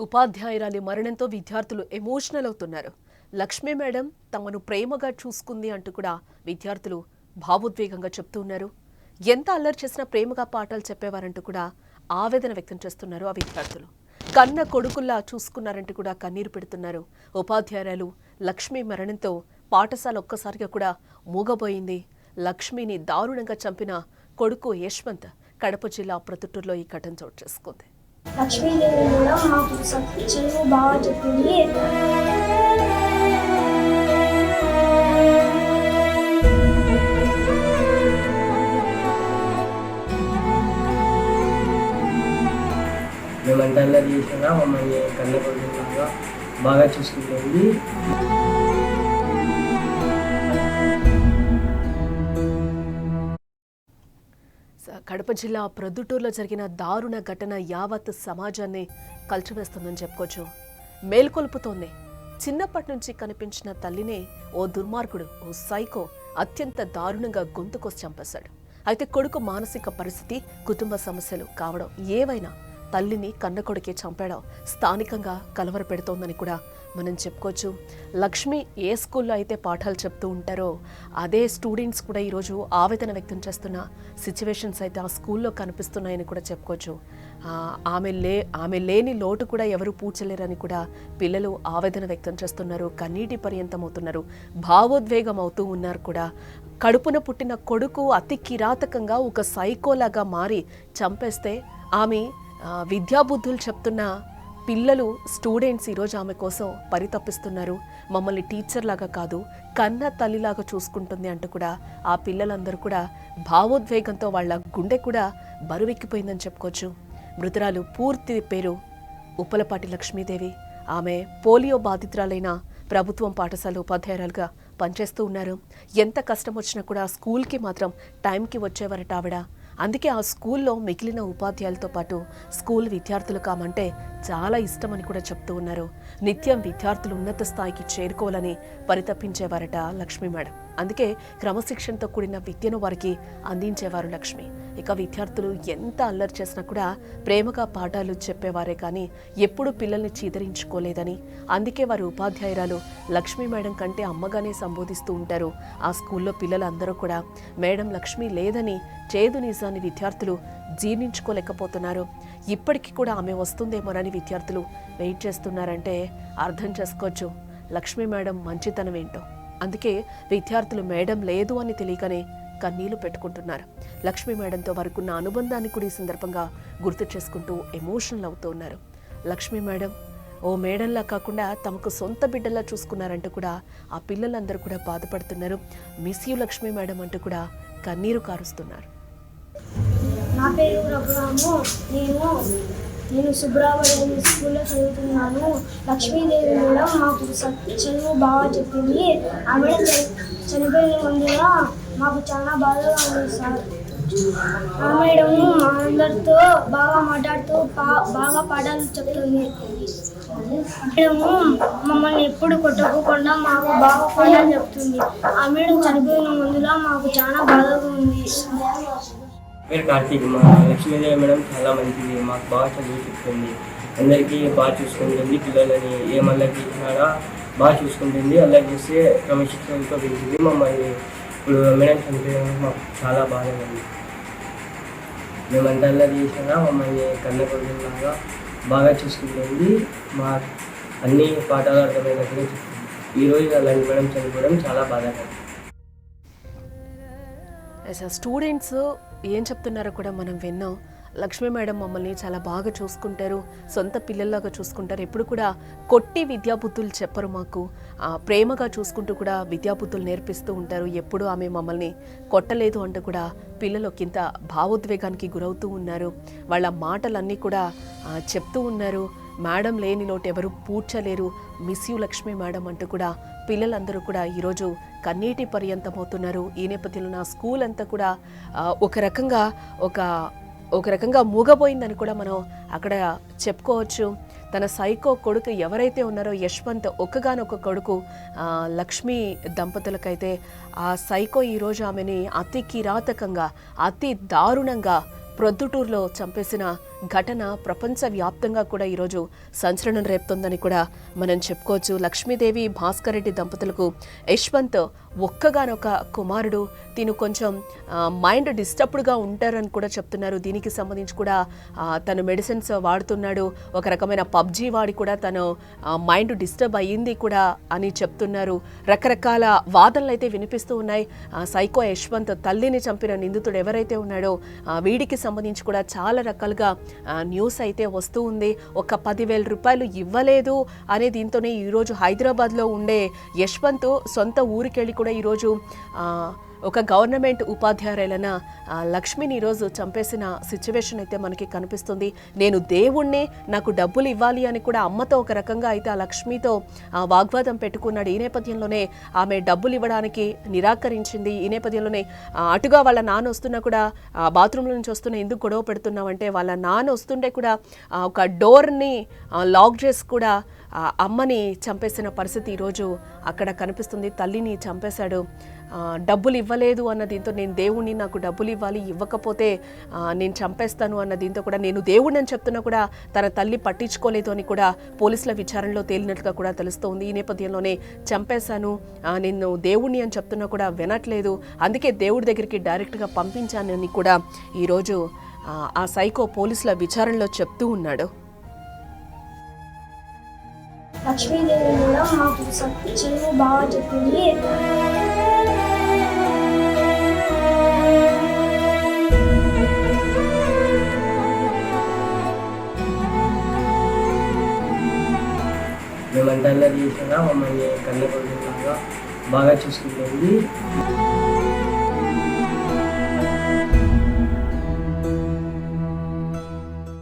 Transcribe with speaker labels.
Speaker 1: ఉపాధ్యాయురాలి మరణంతో విద్యార్థులు ఎమోషనల్ అవుతున్నారు. లక్ష్మీ మేడం తమను ప్రేమగా చూసుకుంది అంటూ కూడా విద్యార్థులు భావోద్వేగంగా చెప్తూ ఉన్నారు. ఎంత అల్లరి చేసినా ప్రేమగా పాఠాలు చెప్పేవారంటూ కూడా ఆవేదన వ్యక్తం చేస్తున్నారు ఆ విద్యార్థులు. కన్న కొడుకుల్లా చూసుకున్నారంటూ కూడా కన్నీరు పెడుతున్నారు. ఉపాధ్యాయురాలు లక్ష్మీ మరణంతో పాఠశాల ఒక్కసారిగా కూడా మూగబోయింది. లక్ష్మిని దారుణంగా చంపిన కొడుకు యశ్వంత్ కడప జిల్లా ప్రొద్దుటూరులో ఈ ఘటన చోటు చేసుకుంది.
Speaker 2: లక్ష్మీదేవి కూడా మాకు చదువు బాగా చెప్పింది.
Speaker 3: మేమంతా అల్లరి చేసినా మమ్మల్ని కన్న కొడుకులాగా బాగా చూసుకుంటుంది.
Speaker 1: కడప జిల్లా ప్రొద్దుటూరులో జరిగిన దారుణ ఘటన యావత్ సమాజాన్ని కల్చివేస్తుందని చెప్పుకోవచ్చు. మేల్కొల్పుతోంది. చిన్నప్పటి నుంచి కనిపించిన తల్లినే ఓ దుర్మార్గుడు, ఓ సైకో అత్యంత దారుణంగా గొంతుకోసి చంపేశాడు. అయితే కొడుకు మానసిక పరిస్థితి, కుటుంబ సమస్యలు కావడం ఏవైనా తల్లిని కన్న కొడుకే చంపేయడం స్థానికంగా కలవర పెడుతోందని కూడా మనం చెప్పుకోవచ్చు. లక్ష్మి ఏ స్కూల్లో అయితే పాఠాలు చెప్తూ ఉంటారో అదే స్టూడెంట్స్ కూడా ఈరోజు ఆవేదన వ్యక్తం చేస్తున్న సిచ్యువేషన్స్ అయితే ఆ స్కూల్లో కనిపిస్తున్నాయని కూడా చెప్పుకోవచ్చు. ఆమె లేని లోటు కూడా ఎవరు పూడ్చలేరని కూడా పిల్లలు ఆవేదన వ్యక్తం చేస్తున్నారు. కన్నీటి పర్యంతం అవుతున్నారు, భావోద్వేగం అవుతూ ఉన్నారు కూడా. కడుపున పుట్టిన కొడుకు అతి కిరాతకంగా ఒక సైకోలాగా మారి చంపేస్తే ఆమె విద్యాబుద్ధులు చెప్తున్న పిల్లలు, స్టూడెంట్స్ ఈరోజు ఆమె కోసం పరితపిస్తున్నారు. మమ్మల్ని టీచర్ లాగా కాదు, కన్న తల్లిలాగా చూసుకుంటుంది అంటూ కూడా ఆ పిల్లలందరూ కూడా భావోద్వేగంతో వాళ్ళ గుండె కూడా బరువెక్కిపోయిందని చెప్పుకోవచ్చు. మృతురాలు పూర్తి పేరు ఉప్పలపాటి లక్ష్మీదేవి. ఆమె పోలియో బాధితురాలైన ప్రభుత్వం పాఠశాల ఉపాధ్యాయురాలుగా పనిచేస్తూ ఉన్నారు. ఎంత కష్టం వచ్చినా కూడా స్కూల్కి మాత్రం టైంకి వచ్చేవారట ఆవిడ. అందుకే ఆ స్కూల్లో మిగిలిన ఉపాధ్యాయులతో పాటు స్కూల్ విద్యార్థులకు ఆమంటే చాలా ఇష్టమని కూడా చెప్తూ ఉన్నారు. నిత్యం విద్యార్థులు ఉన్నత స్థాయికి చేరుకోవాలని పరితపించేవారట లక్ష్మీ మేడం. అందుకే క్రమశిక్షణతో కూడిన విద్యను వారికి అందించేవారు లక్ష్మి. ఇక విద్యార్థులు ఎంత అల్లరి చేసినా కూడా ప్రేమగా పాఠాలు చెప్పేవారే కానీ ఎప్పుడూ పిల్లల్ని చీదరించుకోలేదని, అందుకే వారు ఉపాధ్యాయురాలు లక్ష్మీ మేడం కంటే అమ్మగానే సంబోధిస్తూ ఉంటారు. ఆ స్కూల్లో పిల్లలందరూ కూడా మేడం లక్ష్మి లేదని చేదు నిజాన్ని విద్యార్థులు జీర్ణించుకోలేకపోతున్నారు. ఇప్పటికీ కూడా ఆమె వస్తుందేమోనని విద్యార్థులు వెయిట్ చేస్తున్నారంటే అర్థం చేసుకోవచ్చు లక్ష్మీ మేడం మంచితనం ఏంటో. అందుకే విద్యార్థులు మేడం లేదు అని తెలియకనే కన్నీళ్లు పెట్టుకుంటున్నారు. లక్ష్మీ మేడంతో వారికున్న అనుబంధాన్ని కూడా ఈ సందర్భంగా గుర్తు చేసుకుంటూ ఎమోషనల్ అవుతూ ఉన్నారు. లక్ష్మీ మేడం ఓ మేడంలా కాకుండా తమకు సొంత బిడ్డల్లా చూసుకున్నారంటూ కూడా ఆ పిల్లలందరూ కూడా బాధపడుతున్నారు. మిస్ యూ లక్ష్మీ మేడం అంటూ కూడా కన్నీరు కారుస్తున్నారు.
Speaker 2: నా పేరు రఘురాము. నేను సుబ్రహ్మణ్యం స్కూల్లో చదువుతున్నాను. లక్ష్మీదేవి కూడా మాకు చదువు బాగా చెప్పింది. ఆమె చనిపోయిన ముందుగా మాకు చాలా బాధగా ఉంది సార్. ఆ మేడము మా అందరితో బాగా మాట్లాడుతూ బాగా పాఠాలు చెప్తుంది. మేడము మమ్మల్ని ఎప్పుడు కొట్టకుండా మాకు బాగా పాఠాలు చెప్తుంది. ఆ మేడం చనిపోయిన ముందుగా మాకు చాలా బాధగా ఉంది.
Speaker 3: పేరు కార్తీక్. మా లక్ష్మీదేవి మేడం చాలా మంచిది, మాకు బాగా చదువు చెప్తుంది, అందరికీ బాగా చూసుకుంటుంది, పిల్లలని ఏమల్లకి ఇచ్చినాడా బాగా చూసుకుంటుంది, అలా చేస్తే క్రమశిక్షణతో పెంచింది మమ్మల్ని. ఇప్పుడు మేడం చనిపోయిన మాకు చాలా బాధగా ఉంది. మేమంతా అల్లరి చేసినా మమ్మల్ని కన్న కొడుకులాగా బాగా చూసుకుంటుంది, మా అన్ని పాఠాలు అర్థమైనట్టుగా చెప్తుంది. ఈరోజు అలాంటి మేడం చనిపోవడం చాలా బాధగా.
Speaker 1: స్టూడెంట్స్ ఏం చెప్తున్నారో కూడా మనం విన్నాం. లక్ష్మీ మేడం మమ్మల్ని చాలా బాగా చూసుకుంటారు, సొంత పిల్లల్లాగా చూసుకుంటారు, ఎప్పుడు కూడా కొట్టి విద్యాబుద్ధులు చెప్పరు, మాకు ప్రేమగా చూసుకుంటూ కూడా విద్యాబుద్ధులు నేర్పిస్తూ ఉంటారు, ఎప్పుడు ఆమె మమ్మల్ని కొట్టలేదు అంటూ కూడా పిల్లలు కింద భావోద్వేగానికి గురవుతూ ఉన్నారు. వాళ్ళ మాటలన్నీ కూడా చెప్తూ ఉన్నారు. మేడం లేని లోటు ఎవరు పూడ్చలేరు, మిస్ యూ లక్ష్మీ మేడం అంటూ కూడా పిల్లలందరూ కూడా ఈరోజు కన్నీటి పర్యంతం అవుతున్నారు. ఈ నేపథ్యంలో నా స్కూల్ అంతా కూడా ఒక రకంగా మూగబోయిందని కూడా మనం అక్కడ చెప్పుకోవచ్చు. తన సైకో కొడుకు ఎవరైతే ఉన్నారో యశ్వంత్, ఒక్కగానొక్క కొడుకు లక్ష్మీ దంపతులకైతే ఆ సైకో ఈరోజు ఆమెని అతి కిరాతకంగా, అతి దారుణంగా ప్రొద్దుటూరులో చంపేసిన ఘటన ప్రపంచవ్యాప్తంగా కూడా ఈరోజు సంచలనం రేపుతోందని కూడా మనం చెప్పుకోవచ్చు. లక్ష్మీదేవి భాస్కర్ రెడ్డి దంపతులకు యశ్వంత్ ఒక్కగానొక కుమారుడు. తిను కొంచెం మైండ్ డిస్టర్బ్డ్గా ఉంటారని కూడా చెప్తున్నారు. దీనికి సంబంధించి కూడా తను మెడిసిన్స్ వాడుతున్నాడు. ఒక రకమైన పబ్జీ వాడి కూడా తను మైండ్ డిస్టర్బ్ అయ్యింది కూడా అని చెప్తున్నారు. రకరకాల వాదనలు అయితే వినిపిస్తూ ఉన్నాయి. సైకో యశ్వంత్ తల్లిని చంపిన నిందితుడు ఎవరైతే ఉన్నాడో వీడికి సంబంధించి కూడా చాలా రకాలుగా న్యూస్ అయితే వస్తూ ఉంది. ఒక 10,000 రూపాయలు ఇవ్వలేదు అనే దీంతోనే ఈరోజు హైదరాబాద్లో ఉండే యశ్వంత్ సొంత ఊరికెళ్ళి కూడా ఈరోజు ఒక గవర్నమెంట్ ఉపాధ్యాయులైన లక్ష్మిని ఈరోజు చంపేసిన సిచ్యువేషన్ అయితే మనకి కనిపిస్తుంది. నేను దేవుణ్ణి, నాకు డబ్బులు ఇవ్వాలి అని కూడా అమ్మతో ఒక రకంగా అయితే ఆ లక్ష్మితో వాగ్వాదం పెట్టుకున్నాడు. ఈ నేపథ్యంలోనే ఆమె డబ్బులు ఇవ్వడానికి నిరాకరించింది. ఈ నేపథ్యంలోనే అటుగా వాళ్ళ నాన్న వస్తున్నా కూడా బాత్రూంలో నుంచి వస్తున్నా ఎందుకు గొడవ పెడుతున్నావంటే వాళ్ళ నాన్న వస్తుంటే కూడా ఒక డోర్ని లాక్ చేసి కూడా అమ్మని చంపేసిన పరిస్థితి ఈరోజు అక్కడ కనిపిస్తుంది. తల్లిని చంపేశాడు. డబ్బులు ఇవ్వలేదు అన్న దీంతో నేను దేవుణ్ణి, నాకు డబ్బులు ఇవ్వాలి, ఇవ్వకపోతే నేను చంపేస్తాను అన్న దీంతో కూడా నేను దేవుణ్ణి అని చెప్తున్నా కూడా తన తల్లి పట్టించుకోలేదు అని కూడా పోలీసుల విచారణలో తేలినట్లుగా కూడా తెలుస్తోంది. ఈ నేపథ్యంలోనే చంపేశాను, నేను దేవుణ్ణి అని చెప్తున్నా కూడా వినట్లేదు, అందుకే దేవుడి దగ్గరికి డైరెక్ట్గా పంపించానని కూడా ఈరోజు ఆ సైకో పోలీసుల విచారణలో చెప్తూ ఉన్నాడు.
Speaker 2: లక్ష్మీదేవి కూడా మాకు చదువు బాగా చెప్పింది.
Speaker 3: మేమంతా చేసినా మమ్మల్ని కన్న కొడుకులాగా బాగా చూసుకుంటుంది.